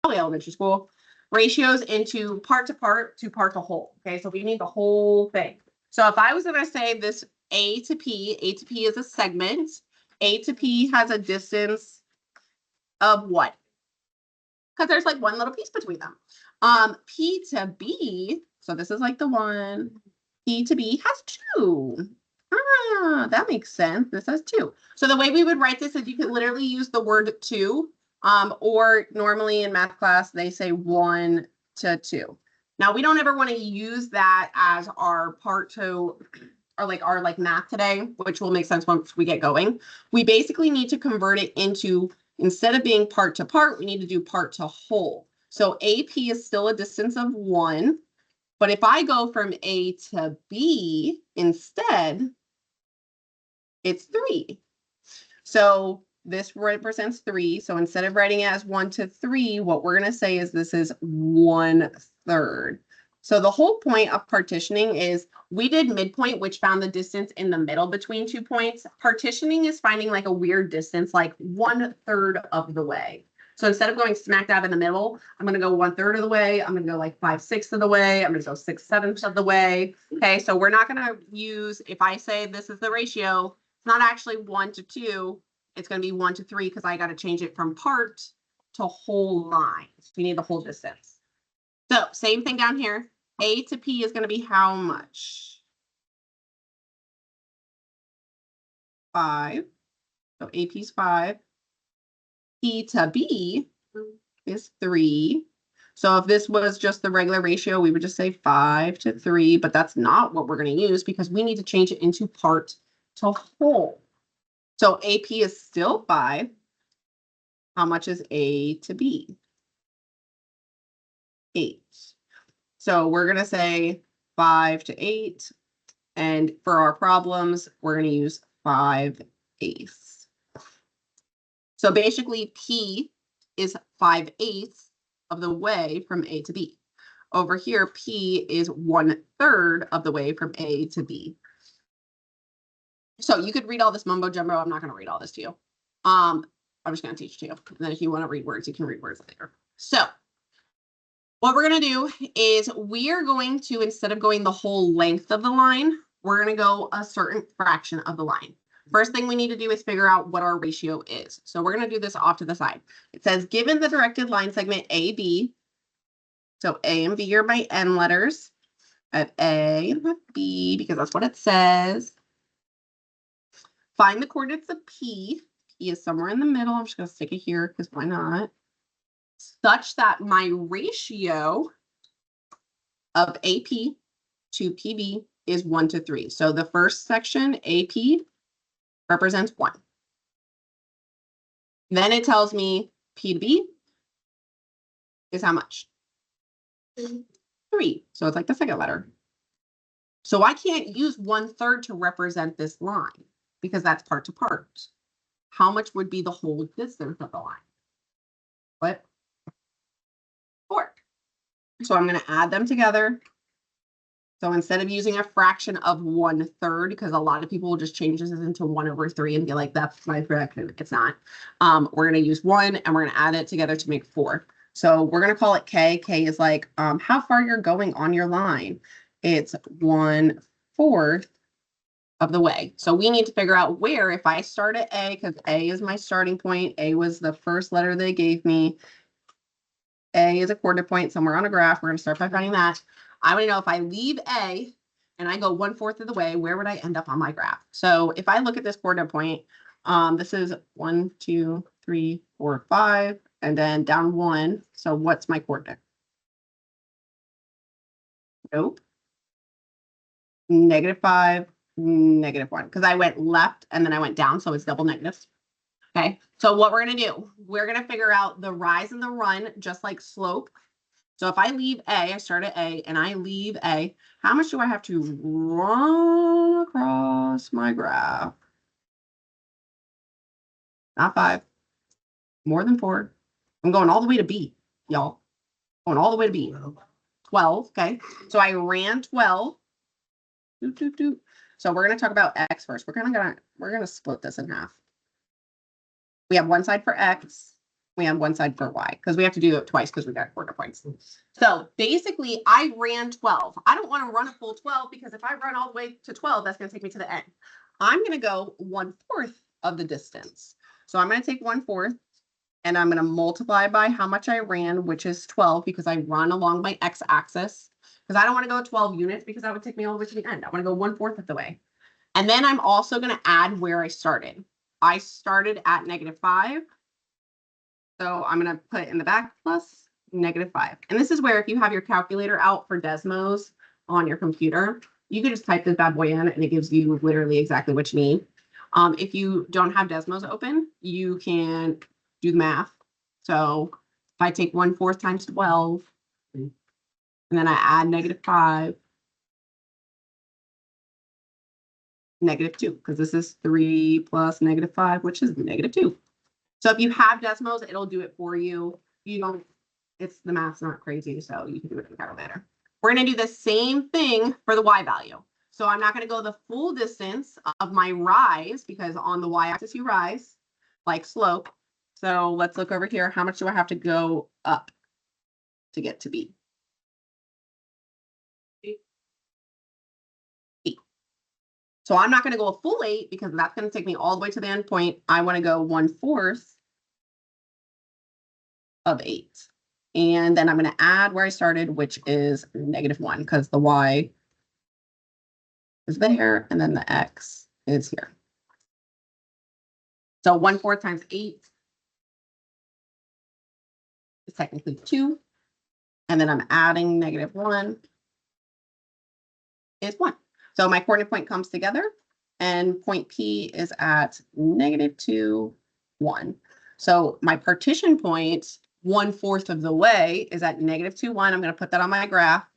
probably elementary school, ratios into part to part to part to whole. Okay, so we need the whole thing. So if I was going to say this A to P is a segment. A to P has a distance of what? Because there's like one little piece between them. P to B, so this is like the one. P to B has 2. Ah, that makes sense. This has 2. So the way we would write this is you could literally use the word 2, or normally in math class, they say 1 to 2. Now, we don't ever want to use that as our part 2 or like our math today, which will make sense once we get going. We basically need to convert it into, instead of being part to part, we need to do part to whole. So AP is still a distance of 1. But if I go from A to B instead, it's 3. So this represents 3. So instead of writing it as 1 to 3, what we're going to say is this is 1/3. So the whole point of partitioning is we did midpoint, which found the distance in the middle between 2 points. Partitioning is finding like a weird distance, like 1/3 of the way. So instead of going smack dab in the middle, I'm going to go 1/3 of the way. I'm going to go like 5/6 of the way. I'm going to go 6/7 of the way. Okay, so we're not going to use, if I say this is the ratio, it's not actually 1 to 2. It's going to be 1 to 3 because I got to change it from part to whole line. So we need the whole distance. So same thing down here. A to P is going to be how much? 5. So AP is 5. P to B is 3. So if this was just the regular ratio, we would just say 5 to 3, but that's not what we're going to use because we need to change it into part to whole. So AP is still 5. How much is A to B? 8. So we're going to say 5 to 8. And for our problems, we're going to use 5/8. So basically, P is 5/8 of the way from A to B. Over here, P is 1/3 of the way from A to B. So you could read all this mumbo jumbo. I'm not going to read all this to you. I'm just going to teach to you. And then if you want to read words, you can read words later. So what we're going to do is we are going to, instead of going the whole length of the line, we're going to go a certain fraction of the line. First thing we need to do is figure out what our ratio is. So we're going to do this off to the side. It says, given the directed line segment AB, so A and B are my N letters. I have A and B because that's what it says. Find the coordinates of P. P is somewhere in the middle. I'm just going to stick it here because why not? Such that my ratio of AP to PB is 1 to 3. So the first section, AP, represents 1. Then it tells me P to B is how much? 3. So it's like the second letter. So I can't use 1/3 to represent this line because that's part to part. How much would be the whole distance of the line? What? 4. So I'm going to add them together. So instead of using a fraction of 1/3, because a lot of people will just change this into 1/3 and be like, that's my fraction. It's not. We're going to use 1 and we're going to add it together to make 4. So we're going to call it K. K is like how far you're going on your line. It's 1/4 of the way. So we need to figure out where, if I start at A, because A is my starting point. A was the first letter they gave me. A is a coordinate point somewhere on a graph. We're going to start by finding that. I want to know if I leave A and I go 1/4 of the way, where would I end up on my graph? So if I look at this coordinate point, this is 1, 2, 3, 4, 5, and then down 1. So what's my coordinate? Nope. -5, -1, because I went left and then I went down, so it's double negatives. Okay, so what we're going to do, we're going to figure out the rise and the run, just like slope. So if I leave A, I start at A and I leave A, how much do I have to run across my graph? Not 5, more than 4. I'm going all the way to B, y'all. Going all the way to B. 12, okay. So I ran 12. So we're going to talk about X first. We're going to split this in half. We have one side for X, we have one side for y, because we have to do it twice because we got quarter points. So basically, I ran 12. I don't want to run a full 12 because if I run all the way to 12, that's going to take me to the end. I'm going to go 1/4 of the distance. So I'm going to take 1/4 and I'm going to multiply by how much I ran, which is 12 because I run along my x-axis. Because I don't want to go 12 units because that would take me all the way to the end. I want to go 1/4 of the way. And then I'm also going to add where I started. I started at -5. So I'm going to put in the back plus -5. And this is where if you have your calculator out for Desmos on your computer, you can just type this bad boy in and it gives you literally exactly what you need. If you don't have Desmos open, you can do the math. So if I take 1/4 times 12, and then I add -5, -2, because this is 3 plus -5, which is -2. So if you have Desmos, it'll do it for you. You don't, it's the math's not crazy, so you can do it in the calculator. We're going to do the same thing for the y value. So I'm not going to go the full distance of my rise because on the y-axis you rise, like slope. So let's look over here. How much do I have to go up to get to B? 8. So I'm not going to go a full 8 because that's going to take me all the way to the end point. I want to go 1/4 of 8. And then I'm going to add where I started, which is -1 because the y is there and then the x is here. So 1/4 times 8 is technically 2. And then I'm adding -1 is 1. So my coordinate point comes together and point P is at -2, 1. So my partition point 1/4 of the way is at -2, 1. I'm going to put that on my graph.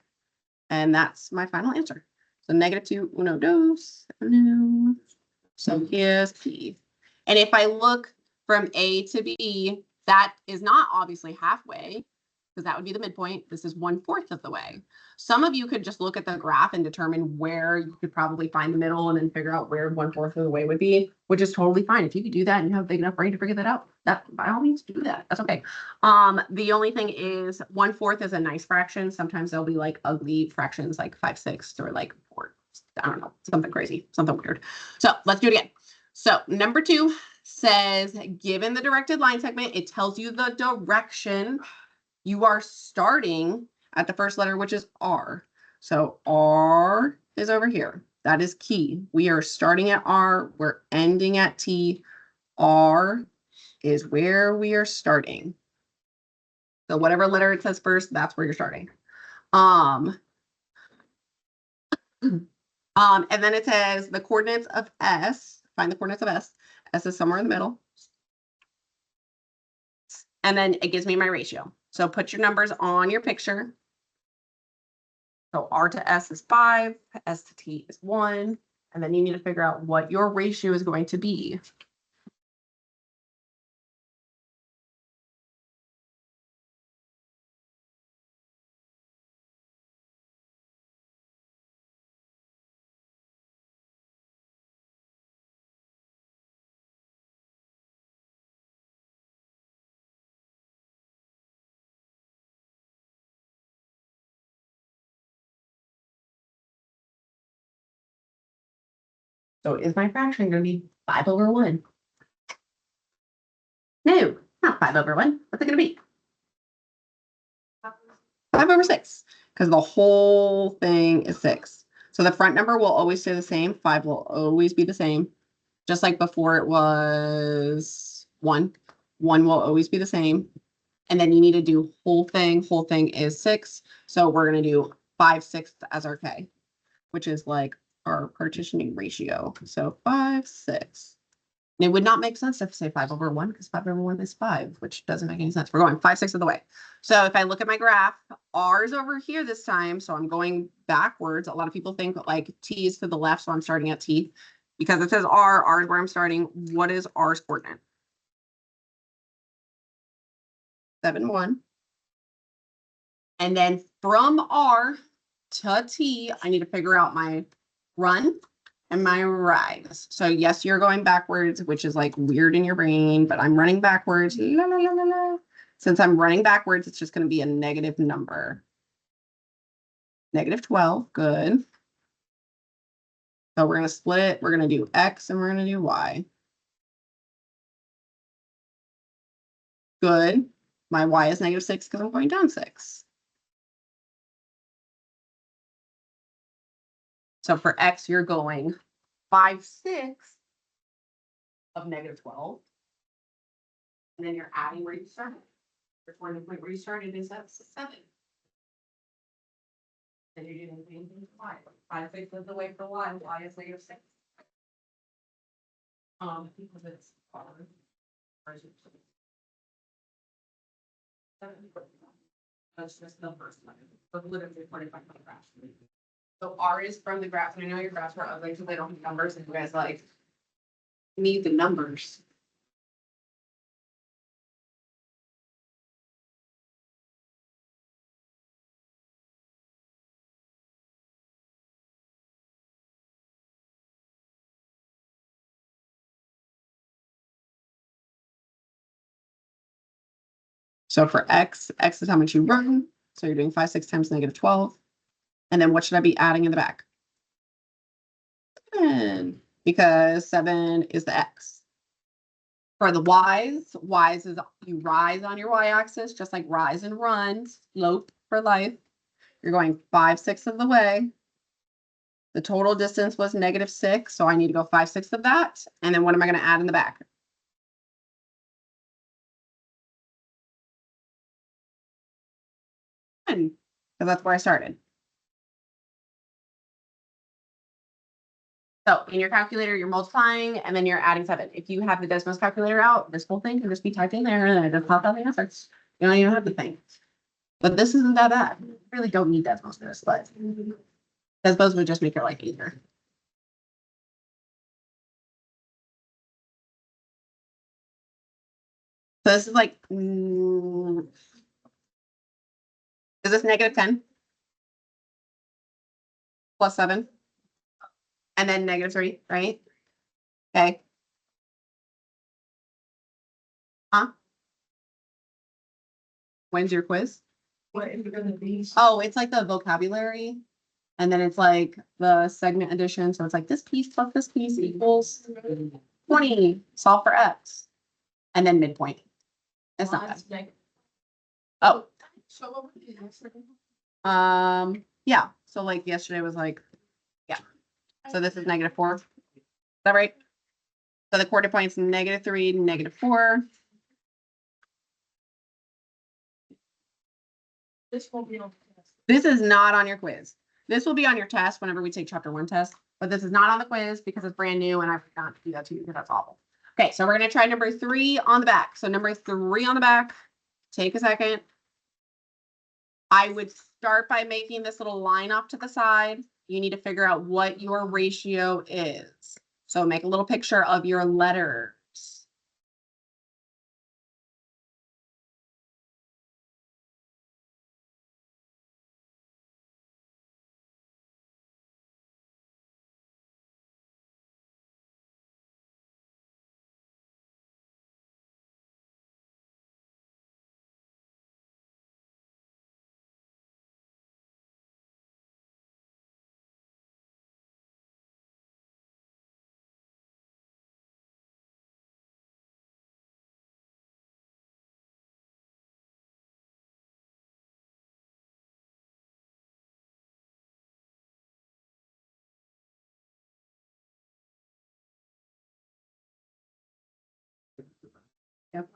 And that's my final answer. So -2, 1, 2. So here's P. And if I look from A to B, that is not obviously halfway, because that would be the midpoint. This is 1/4 of the way. Some of you could just look at the graph and determine where you could probably find the middle and then figure out where 1/4 of the way would be, which is totally fine. If you could do that and you have a big enough brain to figure that out, that by all means do that. That's okay. The only thing is 1/4 is a nice fraction. Sometimes there'll be like ugly fractions like 5/6 or like 4. I don't know, something crazy, something weird. So let's do it again. So number 2 says, given the directed line segment, it tells you the direction you are starting at the first letter, which is R. So R is over here. That is key. We are starting at R. We're ending at T. R is where we are starting. So whatever letter it says first, that's where you're starting. And then it says the coordinates of S. Find the coordinates of S. S is somewhere in the middle. And then it gives me my ratio. So put your numbers on your picture. So R to S is 5, S to T is 1, and then you need to figure out what your ratio is going to be. So is my fraction going to be 5/1? No, not 5/1. What's it going to be? 5/6, because the whole thing is 6. So the front number will always stay the same. 5 will always be the same. Just like before it was 1. 1 will always be the same. And then you need to do whole thing. Whole thing is 6. So we're going to do 5/6 as our K, which is like our partitioning ratio. So 5/6. And it would not make sense to say 5/1 because 5/1 is 5, which doesn't make any sense. We're going 5/6 of the way. So if I look at my graph, R is over here this time. So I'm going backwards. A lot of people think like T is to the left. So I'm starting at T. Because it says R, R is where I'm starting. What is R's coordinate? 7, 1. And then from R to T, I need to figure out my run and my rise. So yes, you're going backwards, which is like weird in your brain, but I'm running backwards. La, la, la, la, la. Since I'm running backwards, it's just going to be a negative number. Negative 12, good. So we're going to split it. We're going to do X and we're going to do Y. Good. My Y is negative 6 because I'm going down 6. So for X, you're going 5/6 of negative 12. And then you're adding where you started. Before the point where you started is at 7. And you didn't do anything to Y. 5/6 is the way for Y. Y is negative 6. Because it's that's just the first one. But literally 45 on the graph. So R is from the graph, and I know your graphs are ugly because they don't have numbers, and you guys like need the numbers. So for X is how much you run. So you're doing 5/6 times negative 12. And then what should I be adding in the back? 7, because 7 is the X. For the Y's is you rise on your Y axis, just like rise and run, slope for life. You're going 5/6 of the way. The total distance was negative 6, so I need to go 5/6 of that. And then what am I going to add in the back? Because that's where I started. So in your calculator, you're multiplying and then you're adding 7. If you have the Desmos calculator out, this whole thing can just be typed in there and then it just pops out the answers. You don't even have the thing. But this isn't that bad. You really don't need Desmos for this, but Desmos would just make your life easier. So this is like, is this negative 10? Plus 7? And then negative 3, right? Okay. Huh? When's your quiz? What is it gonna be? Oh, it's like the vocabulary. And then it's like the segment addition. So it's like this piece plus this piece equals 20. Solve for X. And then midpoint. It's not bad. Oh, So what would you yesterday? yeah. So like yesterday was like, yeah. So this is negative 4. Is that right? So the quarter point's negative 3, negative 4. This won't be on the test. This is not on your quiz. This will be on your test whenever we take chapter 1 test, but this is not on the quiz because it's brand new and I forgot to do that to you because that's awful. Okay, so we're gonna try number 3 on the back. So number 3 on the back, take a second. I would start by making this little line off to the side. You need to figure out what your ratio is. So make a little picture of your letters. Yep.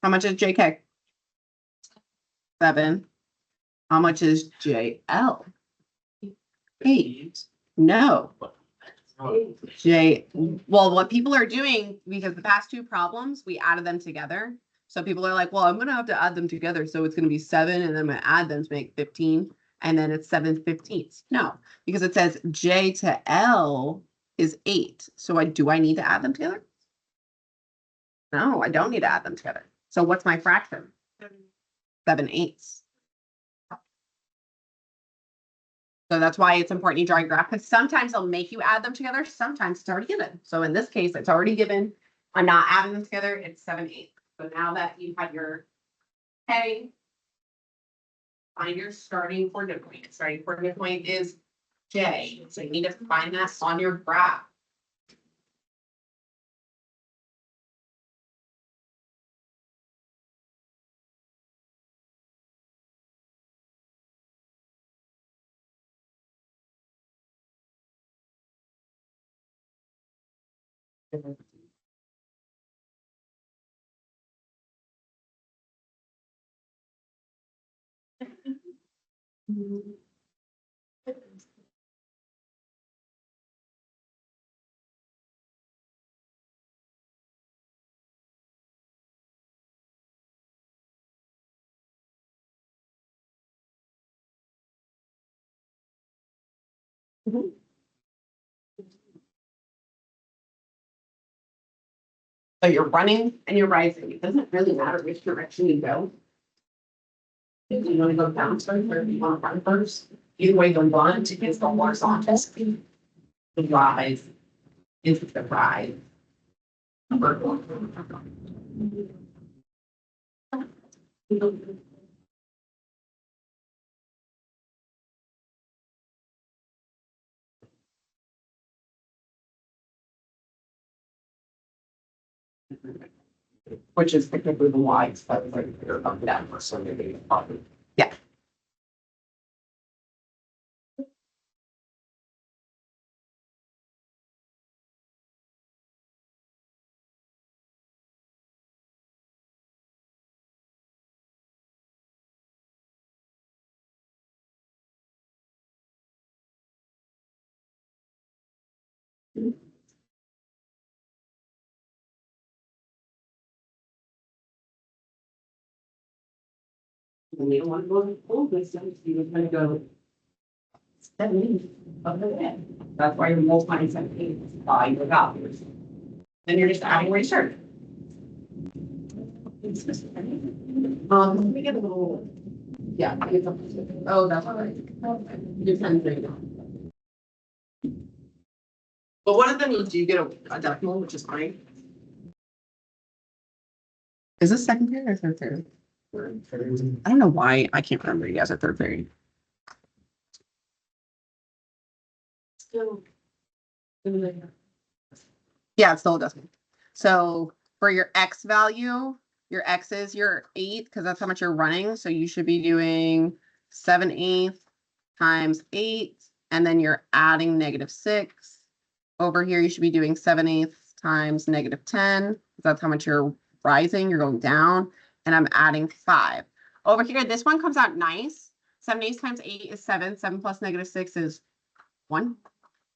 How much is JK? 7. How much is JL? 8. No. Well, what people are doing, because the past 2 problems, we added them together. So people are like, well, I'm going to have to add them together. So it's going to be 7 and then I'm going to add them to make 15. And then it's 7/15. No, because it says J to L is 8. So do I need to add them together? No, I don't need to add them together. So what's my fraction? 7/8. So that's why it's important you draw your graph, because sometimes they'll make you add them together. Sometimes it's already given. So in this case, it's already given. I'm not adding them together. It's 7/8. So now that you have your K, find your starting coordinate point. Starting coordinate point is J. So you need to find that on your graph. So you're running and you're rising. It doesn't really matter which direction you go. If you want to go down first or if you want to run first, either way the run is the horizontal speed. The rise is the rise. Which is technically the lines that right there up down for some of the yeah. And you don't want to go to the full distance, you're gonna go 7 over there. That's why you're multiplying 7 by your values. Then you're just adding where you started. Let me get a little. Yeah, I get something. Oh, that's all right. You're 10 But one of them is you get a decimal, which is fine. Is this second period or third period? I don't know why I can't remember you guys at third period. Still. Yeah, it's still a decimal. So for your X value, your X is your 8, because that's how much you're running. So you should be doing 7/8 times 8, and then you're adding -6. Over here, you should be doing 7/8 times -10. That's how much you're rising, you're going down, and I'm adding 5. Over here, this one comes out nice. 7/8 times 8 is 7. 7 plus -6 is 1.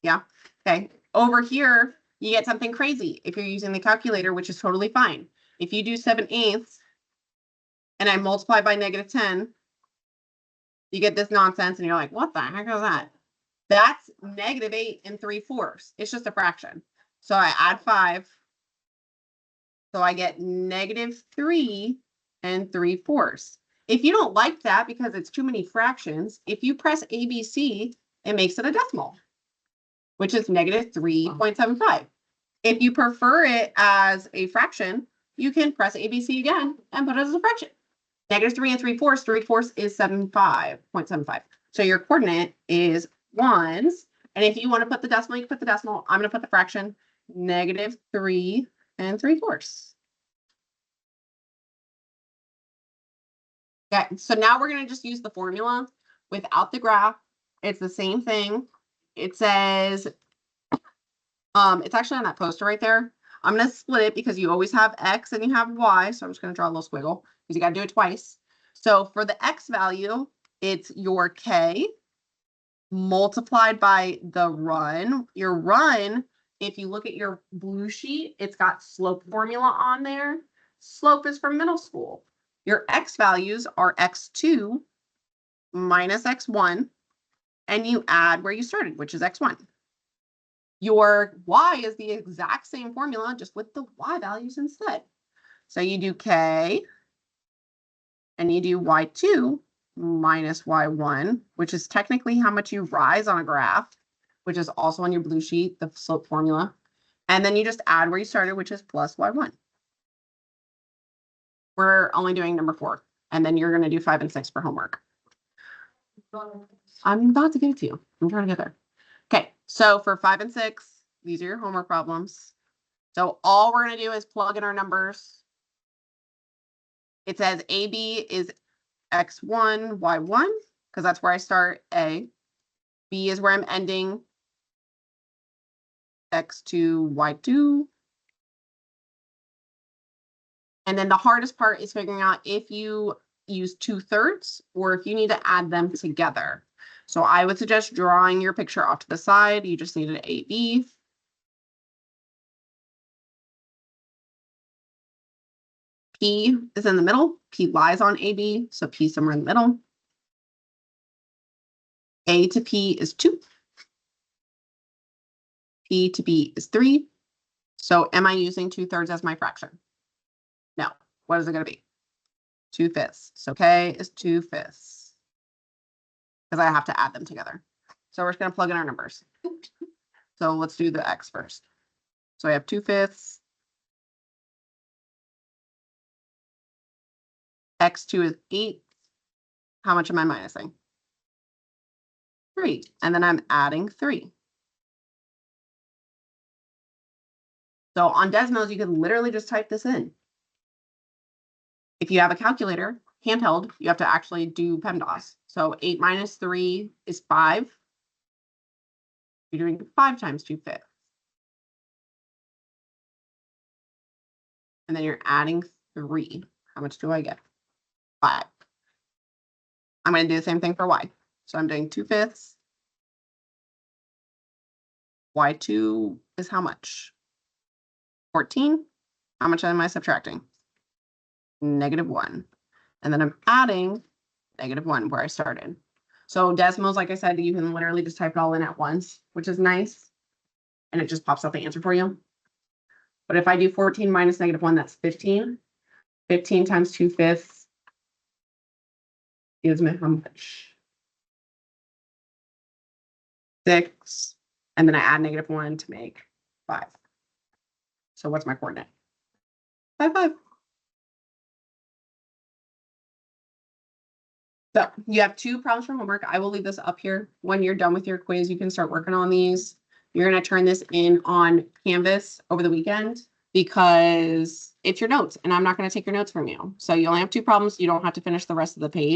Yeah. Okay. Over here, you get something crazy if you're using the calculator, which is totally fine. If you do 7/8 and I multiply by -10, you get this nonsense and you're like, what the heck is that? That's -8 3/4. It's just a fraction. So I add 5. So I get -3 3/4. If you don't like that because it's too many fractions, if you press ABC, it makes it a decimal, which is -3.75. If you prefer it as a fraction, you can press ABC again and put it as a fraction. -3 3/4, 3/4 is 75.75. So your coordinate is 1s. And if you want to put the decimal, you can put the decimal. I'm going to put the fraction -3 3/4. Okay, so now we're going to just use the formula without the graph. It's the same thing. It says, it's actually on that poster right there. I'm going to split it because you always have X and you have Y. So I'm just going to draw a little squiggle because you got to do it twice. So for the X value, it's your K multiplied by the run. Your run, if you look at your blue sheet, it's got slope formula on there. Slope is from middle school. Your X values are X2 minus X1, and you add where you started, which is X1. Your Y is the exact same formula, just with the Y values instead. So you do K, and you do Y2 minus y1, which is technically how much you rise on a graph, which is also on your blue sheet, the slope formula. And then you just add where you started, which is plus y1. We're only doing number 4. And then you're going to do 5 and 6 for homework. I'm about to give it to you. I'm trying to get there. Okay, so for 5 and 6, these are your homework problems. So all we're going to do is plug in our numbers. It says AB is x1, y1, because that's where I start A. B is where I'm ending, x2, y2. And then the hardest part is figuring out if you use 2/3 or if you need to add them together. So I would suggest drawing your picture off to the side. You just need an AB. P is in the middle. P lies on AB, so P somewhere in the middle. A to P is 2. P to B is 3. So am I using 2/3 as my fraction? No. What is it going to be? 2/5. So K is 2/5. Because I have to add them together. So we're just going to plug in our numbers. So let's do the X first. So I have 2/5. X2 is 8. How much am I minusing? 3. And then I'm adding 3. So on Desmos, you can literally just type this in. If you have a calculator, handheld, you have to actually do PEMDAS. So 8 minus 3 is 5. You're doing 5 times 2/5. And then you're adding 3. How much do I get? 5. I'm going to do the same thing for Y. So I'm doing 2/5. Y2 is how much? 14. How much am I subtracting? -1. And then I'm adding -1 where I started. So Desmos, like I said, you can literally just type it all in at once, which is nice. And it just pops out the answer for you. But if I do 14 minus -1, that's 15. 15 times 2/5 gives me how much? 6. And then I add -1 to make 5. So what's my coordinate? 5, 5. So you have 2 problems for homework. I will leave this up here. When you're done with your quiz, you can start working on these. You're going to turn this in on Canvas over the weekend because it's your notes and I'm not going to take your notes from you. So you only have 2 problems. You don't have to finish the rest of the page.